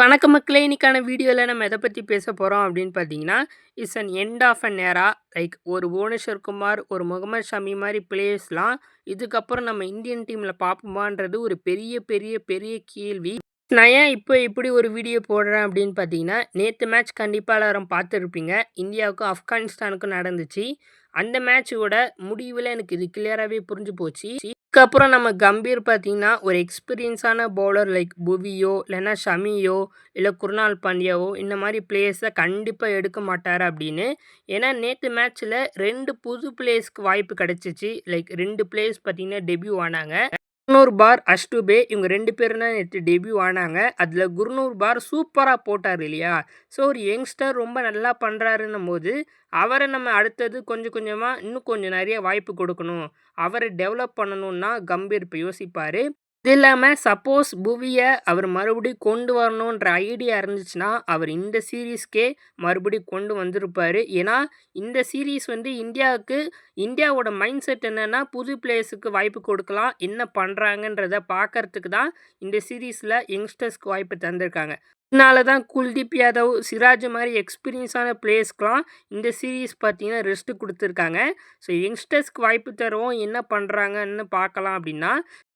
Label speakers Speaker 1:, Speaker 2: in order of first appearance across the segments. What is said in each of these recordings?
Speaker 1: வணக்கம் மக்களே! இன்னைக்கான வீடியோல நம்ம எத பத்தி பேச போறோம் அப்படின்னு பார்த்தீங்கன்னா, it's an end of an era. Like ஒரு புவனேஸ்வர் குமார், ஒரு முகமது ஷமி மாரி பிளேயர்ஸ்லாம் இதுக்கப்புறம் நம்ம இந்தியன் டீம்ல பார்ப்போமான்றது ஒரு பெரிய, பெரிய, பெரிய கேள்வி. நான் ஏன் இப்போ இப்படி ஒரு வீடியோ போடுறேன் அப்படின்னு பார்த்தீங்கன்னா, நேத்து மேட்ச் கண்டிப்பா எல்லாரும் பார்த்துருப்பீங்க. இந்தியாவுக்கும் ஆப்கானிஸ்தானுக்கும் நடந்துச்சு. அந்த மேட்ச்சோட முடிவுல எனக்கு இது கிளியராவே புரிஞ்சு போச்சு. இதுக்கப்புறம் நம்ம கம்பீர் பார்த்தீங்கன்னா, ஒரு எக்ஸ்பீரியன்ஸான பவுலர் லைக் புவியோ, இல்லன்னா ஷமியோ, இல்ல குருணால் பாண்டியாவோ இந்த மாரி பிளேயர்ஸ கண்டிப்பா எடுக்க மாட்டாரு அப்படின்னு. ஏன்னா நேத்து மேட்ச்ல 2 புது பிளேயர்ஸ்க்கு வாய்ப்பு கிடைச்சுச்சு. லைக் 2 பிளேயர்ஸ் பார்த்தீங்கன்னா டெபியூ ஆனாங்க. குர்னூர் பார், அஷ்டுபே இவங்க 2 பேரும் தான் நேத்து டெபியூ ஆனாங்க. அதுல குர்னூர் பார் சூப்பரா போட்டாரு இல்லையா? ஸோ ஒரு யங்ஸ்டர் ரொம்ப நல்லா பண்றாருன்னும்போது, அவர நம்ம அடுத்தது கொஞ்சம் கொஞ்சமா இன்னும் கொஞ்சம் நெறைய வாய்ப்பு கொடுக்கணும். அவர டெவலப் பண்ணணும்னா கம்பீர் இப்ப யோசிப்பாரு. இது இல்லாம சப்போஸ் புவிய அவர் மறுபடியும் கொண்டு வரணுன்ற ஐடியா இருந்துச்சுன்னா, அவர் இந்த சீரிஸ்க்கே மறுபடியும் கொண்டு வந்திருப்பாரு. ஏன்னா, இந்த சீரிஸ் வந்து இந்தியாவோட மைண்ட் செட் என்னன்னா, புது பிளேயர்ஸுக்கு வாய்ப்பு கொடுக்கலாம். என்ன பண்றாங்கன்றத பார்க்கறதுக்கு தான் இந்த சீரிஸ்ல யங்ஸ்டர்ஸ்க்கு வாய்ப்பு தந்திருக்காங்க. இதனால தான் குல்தீப் யாதவ், சிராஜ் மாரி எக்ஸ்பீரியன்ஸான பிளேயர்ஸ்க்குலாம் இந்த சீரிஸ் பார்த்தீங்கன்னா ரெஸ்ட் குடுத்துருக்காங்க. ஸோ யங்ஸ்டர்ஸ்க்கு வாய்ப்பு தருவோம். என்ன பண்றாங்கன்னு பார்க்கலாம் அப்படின்னா,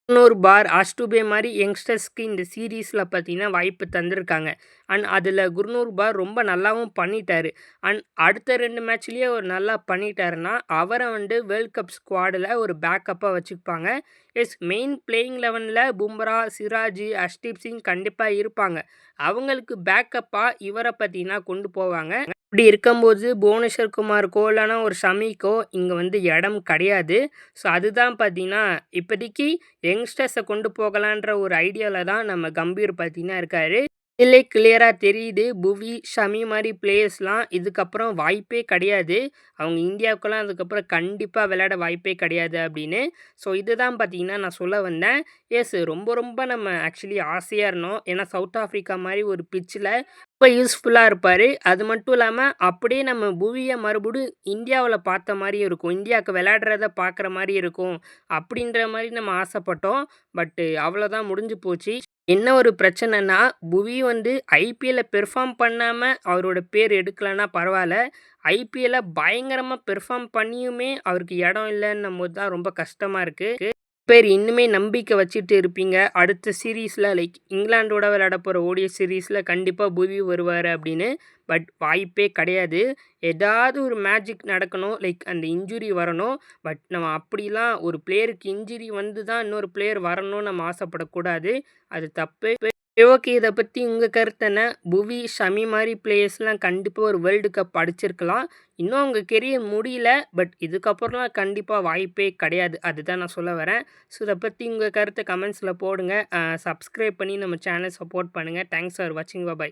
Speaker 1: குர்னூர் பார், அஷ்டுபே மாரி யங்ஸ்டர்ஸ்க்கு இந்த சீரிஸ்ல பார்த்தீங்கன்னா வாய்ப்பு தந்திருக்காங்க. அண்ட் அதில குர்னூர் பார் ரொம்ப நல்லாவும் பண்ணிட்டாரு. அண்ட் அடுத்த 2 மேட்ச்லயே அவர் நல்லா பண்ணிட்டாருன்னா, அவர வந்து வேர்ல்ட் கப் ஸ்குவாடுல ஒரு பேக்கப்பா வச்சுப்பாங்க. மெயின் பிளேயிங் 11ல பும்ரா, சிராஜ், அஷ்தீப் சிங் கண்டிப்பா இருப்பாங்க. அவங்களுக்கு பேக்கப்பா இவர பார்த்தீங்கன்னா கொண்டு போவாங்க. இப்படி இருக்கும்போது புவனேஸ்வர் குமாருக்கோ, இல்லன்னா ஒரு ஷமிக்கோ இங்க வந்து இடம் கிடையாது. ஸோ அதுதான் பார்த்தீங்கன்னா, இப்போதைக்கு யங்ஸ்டர்ஸ கொண்டு போகலான்ற ஒரு ஐடியால தான் நம்ம கம்பீர் பார்த்தீங்கன்னா இருக்காரு. இதிலே கிளியரா தெரியுது. புவி, ஷமி மாரி பிளேயர்ஸ்லாம் இதுக்கப்புறம் வாய்ப்பே கிடையாது. அவங்க இந்தியாவுக்குலாம் அதுக்கப்புறம் கண்டிப்பா விளையாட வாய்ப்பே கிடையாது அப்படின்னு. ஸோ இதுதான் பார்த்தீங்கன்னா நான் சொல்ல வந்தேன். ரொம்ப ரொம்ப நம்ம ஆக்சுவலி ஆசையா இருந்தோம். ஏன்னா சவுத் ஆஃப்ரிக்கா மாரி ஒரு பிட்ச்ல ரொம்ப யூஸ்ஃபுல்லா இருப்பாரு. அது மட்டும் இல்லாம அப்படியே நம்ம புவிய மறுபடியும் இந்தியாவுல பார்த்த மாரியும் இருக்கும். இந்தியாவுக்கு விளையாடுறத பார்க்குற மாரி இருக்கும். அப்படின்ற மாரி நம்ம ஆசைப்பட்டோம். அவ்வளோதான் முடிஞ்சு போச்சு. என்ன ஒரு பிரச்சனைன்னா, புவி வந்து ஐபிஎல்ல பெர்ஃபார்ம் பண்ணாம அவரோட பேர் எடுக்கலன்னா பரவால்ல. ஐபிஎல்ல பயங்கரமா பெர்ஃபார்ம் பண்ணியுமே அவருக்கு இடம் இல்லன்னும்போது தான் ரொம்ப கஷ்டமா இருக்கு. பேர் இன்னுமே நம்பிக்கை வச்சுட்டு இருப்பீங்க. அடுத்த சீரிஸ்ல லைக் இங்கிலாண்டோட விளையாட போற ஓடிஐ சீரிஸ்ல கண்டிப்பா புவி வருவாரு அப்படின்னு. வாய்ப்பே கிடையாது. ஏதாவது ஒரு மேஜிக் நடக்கணும். லைக் அந்த இன்ஜுரி வரணும். நம்ம அப்படிலாம் ஒரு பிளேயருக்கு இன்ஜுரி வந்து தான் இன்னொரு பிளேயர் வரணும்னு நம்ம ஆசைப்படக்கூடாது. அது தப்பு. ஓகே. இத பத்தி உங்க கருத்து என்ன? புவி, ஷமி மாரி பிளேயர்ஸ்லாம் கண்டிப்பா ஒரு வேர்ல்டு கப் அடிச்சிருக்கலாம். இன்னும் அவங்க கெரியர் முடியல. இதுக்கப்புறம்லாம் கண்டிப்பா வாய்ப்பே கிடையாது. அதுதான் நான் சொல்ல வரேன். ஸோ இத பத்தி உங்க கருத்த கமெண்ட்ஸ்ல போடுங்க. சப்ஸ்கிரைப் பண்ணி நம்ம சேனல் சப்போர்ட் பண்ணுங்க. தேங்க்ஸ் ஃபார் வாட்சிங். பை.